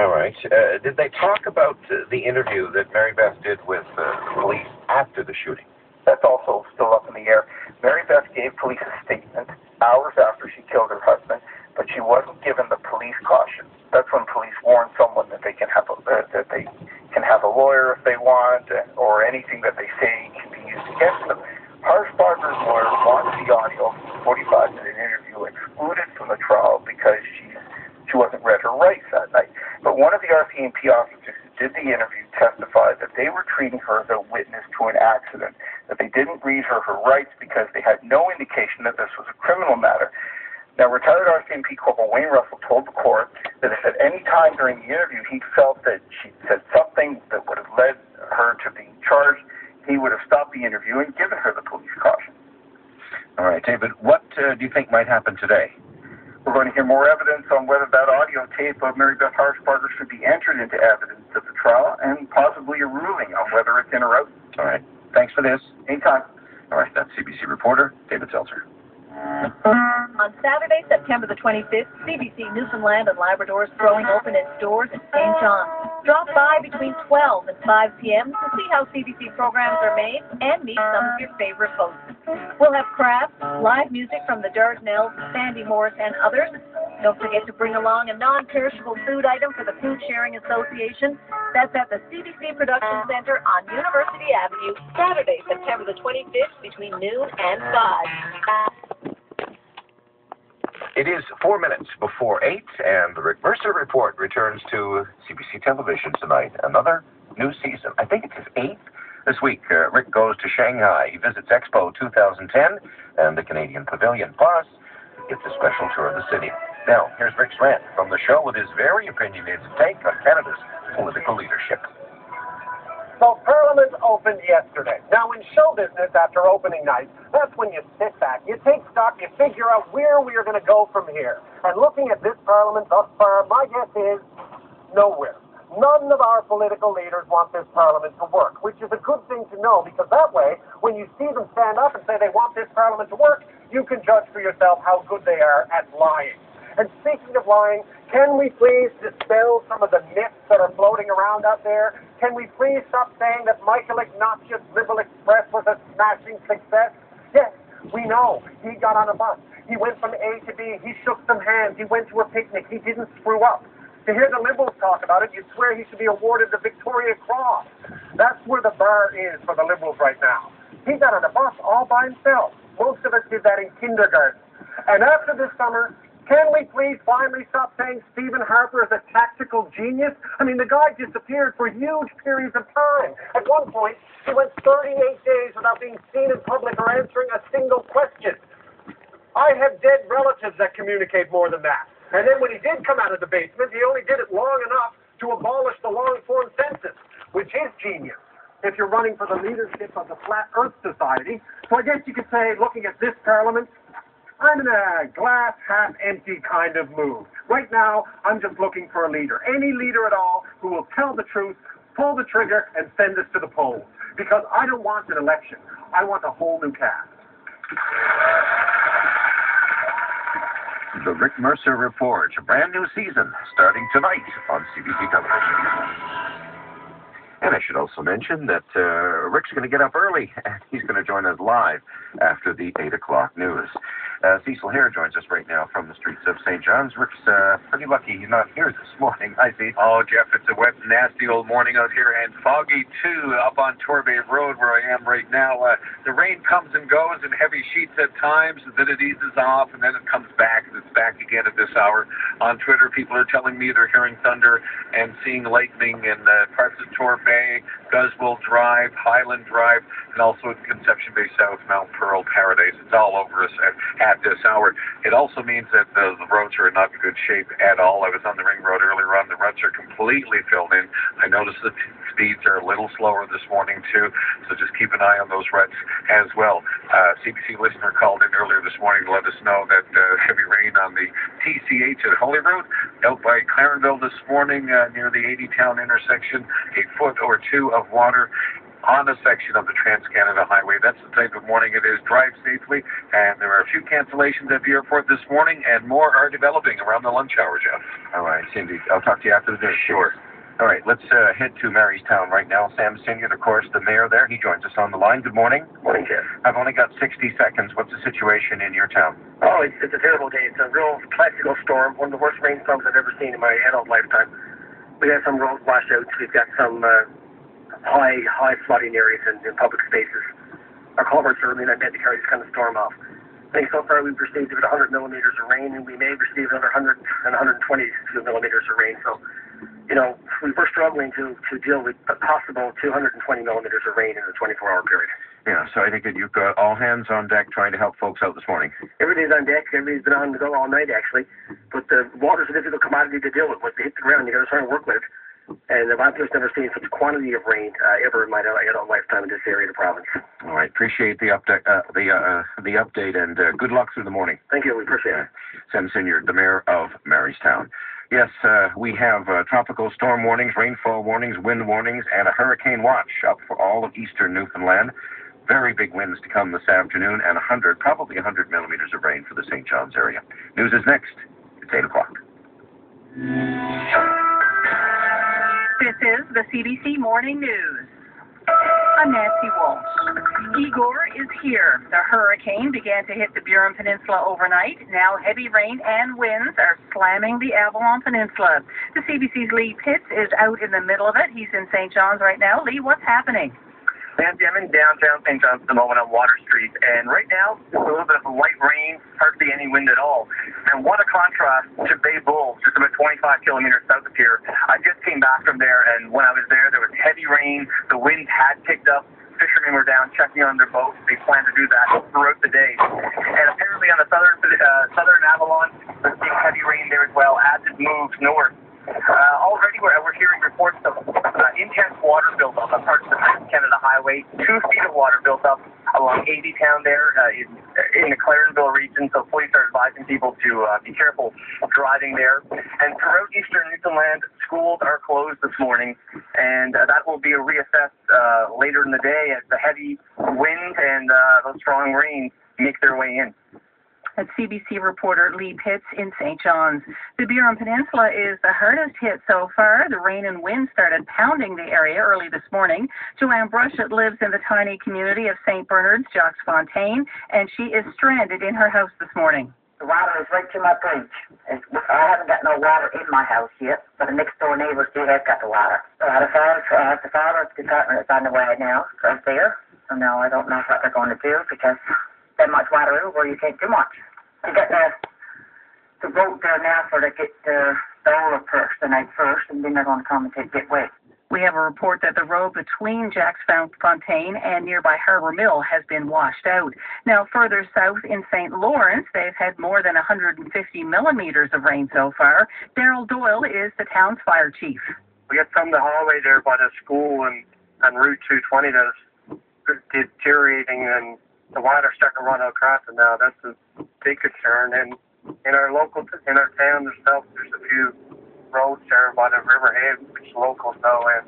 All right. Did they talk about the interview that Mary Beth did with the police after the shooting? That's also still up in the air. Mary Beth gave police a statement hours after she killed her husband, but she wasn't given the police caution. That's when police warn someone that they can have a lawyer if they want, or anything that they say can be used against them. Harshbarger's lawyer wants the audio, 45-minute interview, excluded from the trial because she wasn't read her rights that night. But one of the RCMP officers who did the interview testified that they were treating her as a witness to an accident, that they didn't read her rights because they had no indication that this was a criminal matter. Now, retired RCMP Corporal Wayne Russell told the court that if at any time during the interview he felt that she said something that would have led her to being charged, he would have stopped the interview and given her the police caution. All right, David, what do you think might happen today? We're going to hear more evidence on whether that audio tape of Mary Beth Harshbarger should be entered into evidence at the trial, and possibly a ruling on whether it's in or out. All right. Thanks for this. Anytime. All right, that's CBC reporter David Seltzer. On Saturday, September the 25th, CBC Newfoundland and Labrador is throwing open its doors in St. John's. Drop by between 12 and 5 p.m. to see how CBC programs are made and meet some of your favorite hosts. We'll have crafts, live music from the Dardanelles, Sandy Morris, and others. Don't forget to bring along a non-perishable food item for the Food Sharing Association. That's at the CBC Production Center on University Avenue, Saturday, September the 25th, between noon and 5. It is 4 minutes before 8, and the Rick Mercer Report returns to CBC Television tonight. Another new season. I think it's his 8th. This week, Rick goes to Shanghai. He visits Expo 2010 and the Canadian Pavilion. Plus, gets a special tour of the city. Now, here's Rick's rant from the show with his very opinionated take on Canada's political leadership. So Parliament opened yesterday. Now in show business, after opening night, that's when you sit back, you take stock, you figure out where we are going to go from here. And looking at this Parliament thus far, my guess is nowhere. None of our political leaders want this Parliament to work, which is a good thing to know, because that way, when you see them stand up and say they want this Parliament to work, you can judge for yourself how good they are at lying. And speaking of lying, can we please dispel some of the myths that are floating around out there? Can we please stop saying that Michael Ignatius' Liberal Express was a smashing success? Yes, we know. He got on a bus. He went from A to B. He shook some hands. He went to a picnic. He didn't screw up. To hear the Liberals talk about it, you'd swear he should be awarded the Victoria Cross. That's where the bar is for the Liberals right now. He got on a bus all by himself. Most of us did that in kindergarten. And after this summer, can we please finally stop saying Stephen Harper is a tactical genius? I mean, the guy disappeared for huge periods of time. At one point, he went 38 days without being seen in public or answering a single question. I have dead relatives that communicate more than that. And then when he did come out of the basement, he only did it long enough to abolish the long-form census, which is genius if you're running for the leadership of the Flat Earth Society. So I guess you could say, looking at this Parliament, I'm in a glass half empty kind of mood. Right now, I'm just looking for a leader. Any leader at all who will tell the truth, pull the trigger, and send us to the polls. Because I don't want an election. I want a whole new cast. The Rick Mercer Report, a brand new season starting tonight on CBC Television. And I should also mention that Rick's going to get up early, and he's going to join us live after the 8 o'clock news. Cecil Hare joins us right now from the streets of St. John's. Rick's pretty lucky he's not here this morning. Hi, Cecil. Oh, Jeff, it's a wet, nasty old morning out here, and foggy, too, up on Torbay Road where I am right now. The rain comes and goes in heavy sheets at times, and then it eases off, and then it comes back, and it's back again at this hour. On Twitter, people are telling me they're hearing thunder and seeing lightning in parts of Torbay, Guswell Drive, Highland Drive, and also in Conception Bay South, Mount Pearl, Paradise. It's all over us at this hour. It also means that the roads are in not good shape at all. I was on the Ring Road earlier on. The ruts are completely filled in. I noticed the speeds are a little slower this morning, too, so just keep an eye on those ruts as well. CBC listener called in earlier this morning to let us know that heavy rain on the TCH at Holyrood, out by Clarenville this morning near the 80 Town intersection, a foot or two of water. on a section of the Trans-Canada Highway. That's the type of morning it is. Drive safely, and there are a few cancellations at the airport this morning, and more are developing around the lunch hour, Jeff. All right, Cindy, I'll talk to you after the news. Sure. All right, let's head to Marystown right now. Sam Sinion, of course, the mayor there. He joins us on the line. Good morning. Morning, Jeff. I've only got 60 seconds. What's the situation in your town? Oh, it's a terrible day. It's a real classical storm, one of the worst rainstorms I've ever seen in my adult lifetime. We have some road washouts. We've got some high flooding areas in public spaces. Our culverts are really not meant to carry this kind of storm off. I think so far we've received about 100 millimeters of rain, and we may receive another 100 and 120 millimeters of rain. So, you know, we were struggling to deal with a possible 220 millimeters of rain in a 24-hour period. Yeah, so I think that you've got all hands on deck trying to help folks out this morning. Everybody's on deck. Everybody's been on the go all night, actually. But the water's a difficult commodity to deal with. Once they hit the ground, you got to try and work with it. And I've just never seen such a quantity of rain ever in my adult lifetime in this area of the province. All right, appreciate the update, and good luck through the morning. Thank you. We appreciate it. Sam Senior, the mayor of Marystown. Yes, we have tropical storm warnings, rainfall warnings, wind warnings, and a hurricane watch up for all of eastern Newfoundland. Very big winds to come this afternoon, and probably 100 millimeters of rain for the St. John's area. News is next. It's 8 o'clock. This is the CBC Morning News. I'm Nancy Walsh. Igor is here. The hurricane began to hit the Burin Peninsula overnight. Now heavy rain and winds are slamming the Avalon Peninsula. The CBC's Lee Pitts is out in the middle of it. He's in St. John's right now. Lee, what's happening? Nancy, I'm in downtown St. John's at the moment on Water Street, and right now, a little bit of light rain, hardly any wind at all. And what a contrast to Bay Bull, just about 25 kilometers south of here. I just came back from there, and when I was there was heavy rain. The winds had picked up. Fishermen were down checking on their boats. They plan to do that throughout the day. And apparently on the southern Avalon, we're seeing heavy rain there as well as it moves north. Already we're hearing reports of intense water buildup on parts of the Trans-Canada Highway. 2 feet of water built up along 80 Town there in the Clarenville region, so police are advising people to be careful driving there. And throughout eastern Newfoundland, schools are closed this morning, and that will be reassessed later in the day as the heavy wind and those strong rains make their way in. That's CBC reporter Lee Pitts in St. John's. The Burin Peninsula is the hardest hit so far. The rain and wind started pounding the area early this morning. Joanne Brushett lives in the tiny community of St. Bernard's, Jacques Fontaine, and she is stranded in her house this morning. The water is right to my bridge. I haven't got no water in my house yet, but the next door neighbors do have got the water. The fire department is on the way now, right there. So now I don't know what they're going to do because that much water over, you can't do much. You got the boat there now for to get the dollar first, the night first, and then they're going to come and get wet. We have a report that the road between Jacques Fontaine and nearby Harbour Mill has been washed out. Now, further south in St. Lawrence, they've had more than 150 millimeters of rain so far. Daryl Doyle is the town's fire chief. We got some of the hallway there by the school and Route 220 that is deteriorating, and the water starting to run across it now. That's a big concern. And in our town itself, there's a few roads there by the riverhead, which locals know, and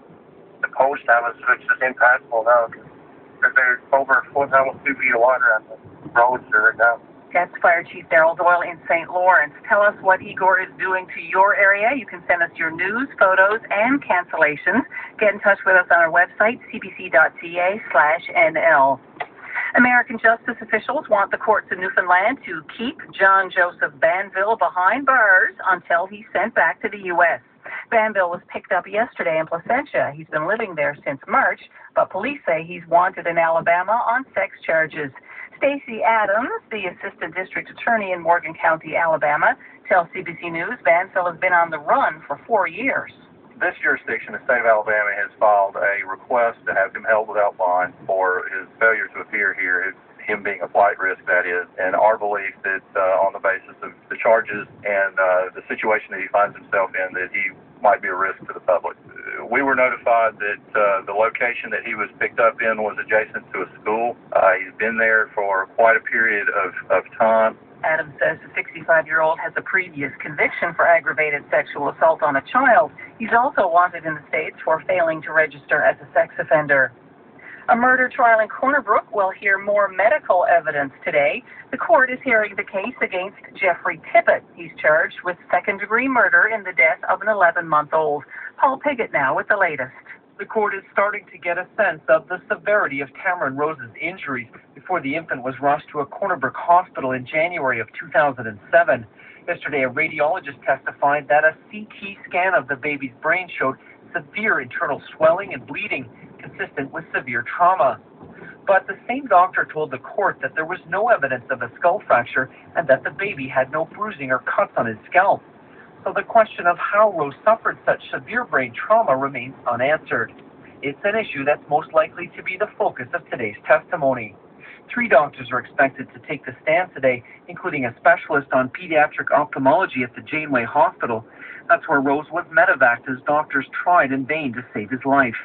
the post office, which is impassable now because there's over a foot, almost 2 feet of water on the roads there right now. That's Fire Chief Daryl Doyle in St. Lawrence. Tell us what Igor is doing to your area. You can send us your news, photos, and cancellations. Get in touch with us on our website, cbc.ca/NL. American justice officials want the courts in Newfoundland to keep John Joseph Banville behind bars until he's sent back to the U.S. Banville was picked up yesterday in Placentia. He's been living there since March, but police say he's wanted in Alabama on sex charges. Stacey Adams, the assistant district attorney in Morgan County, Alabama, tells CBC News Banville has been on the run for 4 years. This jurisdiction, the state of Alabama, has filed a request to have him held without bond for his failure to appear here, him being a flight risk, that is, and our belief that on the basis of the charges and the situation that he finds himself in, that he might be a risk to the public. We were notified that the location that he was picked up in was adjacent to a school. He's been there for quite a period of time. Adams says the 65-year-old has a previous conviction for aggravated sexual assault on a child. He's also wanted in the States for failing to register as a sex offender. A murder trial in Corner Brook will hear more medical evidence today. The court is hearing the case against Jeffrey Tippett. He's charged with second-degree murder in the death of an 11-month-old. Paul Piggott now with the latest. The court is starting to get a sense of the severity of Cameron Rose's injuries before the infant was rushed to a Corner Brook hospital in January of 2007. Yesterday, a radiologist testified that a CT scan of the baby's brain showed severe internal swelling and bleeding consistent with severe trauma. But the same doctor told the court that there was no evidence of a skull fracture and that the baby had no bruising or cuts on his scalp. So the question of how Rose suffered such severe brain trauma remains unanswered. It's an issue that's most likely to be the focus of today's testimony. 3 doctors are expected to take the stand today, including a specialist on pediatric ophthalmology at the Janeway Hospital. That's where Rose was medevaced as doctors tried in vain to save his life.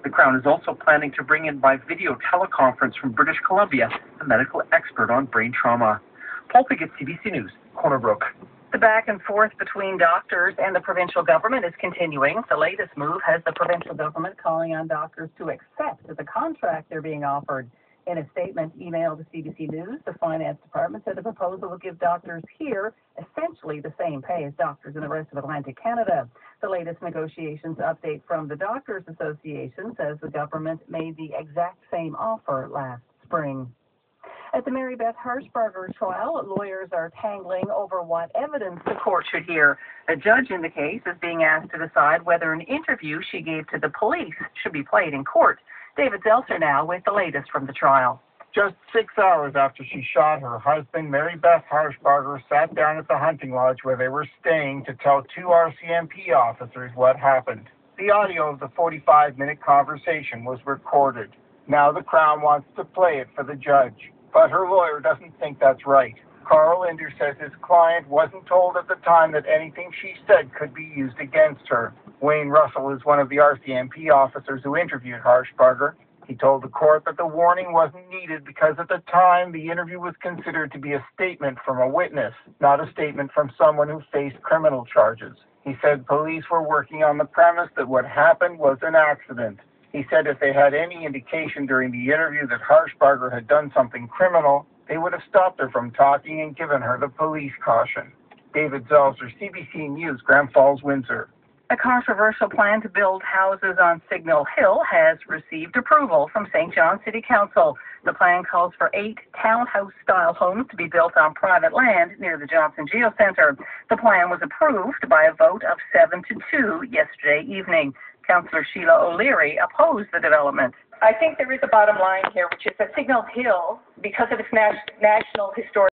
The Crown is also planning to bring in by video teleconference from British Columbia a medical expert on brain trauma. Paul Piggott, CBC News, Corner Brook. The back and forth between doctors and the provincial government is continuing. The latest move has the provincial government calling on doctors to accept the contract they're being offered. In a statement emailed to CBC News, the Finance Department said the proposal will give doctors here essentially the same pay as doctors in the rest of Atlantic Canada. The latest negotiations update from the Doctors Association says the government made the exact same offer last spring. At the Mary Beth Harshbarger trial, lawyers are tangling over what evidence the court should hear. A judge in the case is being asked to decide whether an interview she gave to the police should be played in court. David Zeltzer now with the latest from the trial. Just 6 hours after she shot her husband, Mary Beth Harshbarger sat down at the hunting lodge where they were staying to tell 2 RCMP officers what happened. The audio of the 45-minute conversation was recorded. Now the Crown wants to play it for the judge. But her lawyer doesn't think that's right. Carl Linder says his client wasn't told at the time that anything she said could be used against her. Wayne Russell is one of the RCMP officers who interviewed Harshbarger. He told the court that the warning wasn't needed because at the time the interview was considered to be a statement from a witness, not a statement from someone who faced criminal charges. He said police were working on the premise that what happened was an accident. He said if they had any indication during the interview that Harshbarger had done something criminal, they would have stopped her from talking and given her the police caution. David Zeltzer, CBC News, Grand Falls, Windsor. A controversial plan to build houses on Signal Hill has received approval from St. John City Council. The plan calls for 8 townhouse-style homes to be built on private land near the Johnson Geocenter. The plan was approved by a vote of 7-2 yesterday evening. Councillor Sheila O'Leary opposed the development. I think there is a bottom line here, which is that Signal Hill, because of its national historic